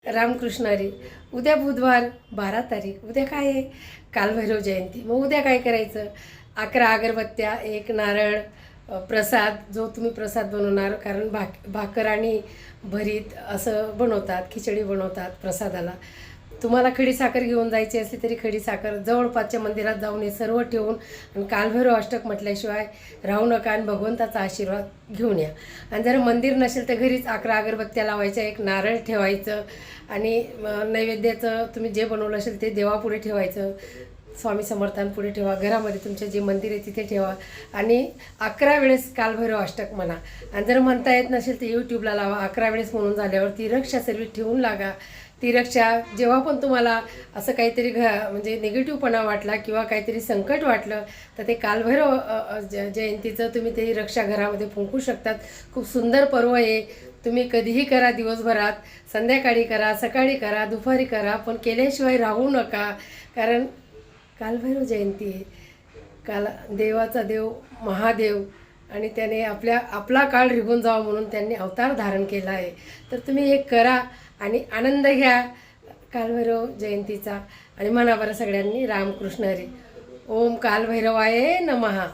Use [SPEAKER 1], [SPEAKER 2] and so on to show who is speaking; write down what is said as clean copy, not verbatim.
[SPEAKER 1] रामकृष्ण हरी. उद्या बुधवार 12 तारीख. उद्या काय आहे? कालभैरव जयंती. मग उद्या काय करायचं? 11 अगरबत्त्या, एक नारळ, प्रसाद, जो तुम्ही प्रसाद बनवणार, कारण भाकर आणि भरीत असं बनवतात, खिचडी बनवतात प्रसादाला. तुम्हाला खडीसाखर घेऊन जायची असली तरी खडीसाखर, जवळपासच्या मंदिरात जाऊन हे सर्व ठेवून आणि कालभैरव अष्टक म्हटल्याशिवाय राहू नका आणि भगवंताचा आशीर्वाद घेऊन या. आणि जर मंदिर नसेल तर घरीच 11 अगरबत्त्या लावायच्या, एक नारळ ठेवायचं आणि नैवेद्याचं तुम्ही जे बनवलं असेल ते देवापुढे ठेवायचं, स्वामी समर्थांपुढे ठेवा, घरामध्ये तुमचे जे मंदिर आहे तिथे ठेवा आणि 11 वेळेस कालभैरव अष्टक म्हणा. आणि जर म्हणता येत नसेल तर यूट्यूबला लावा. 11 वेळेस म्हणून झाल्यावर ती रक्षा सर्व ठेवून लागा. ती रक्षा जेव्हा पण तुम्हाला असं काहीतरी म्हणजे निगेटिव्हपणा वाटला किंवा काहीतरी संकट वाटलं तर ते कालभैरव जयंतीचं तुम्ही ते रक्षा घरामध्ये फुंकू शकतात. खूप सुंदर पर्व आहे. तुम्ही कधीही करा, दिवसभरात, संध्याकाळी करा, सकाळी करा, दुपारी करा, पण केल्याशिवाय राहू नका. कारण कालभैरव जयंती आहे. देवाचा देव महादेव आणि त्याने आपला काळ निघून जावा म्हणून त्यांनी अवतार धारण केला आहे. तर तुम्ही हे करा आणि आनंद घ्या कालभैरव जयंतीचा. आणि म्हणा बरं सगळ्यांनी रामकृष्ण हरी. ओम कालभैरवाय नमः.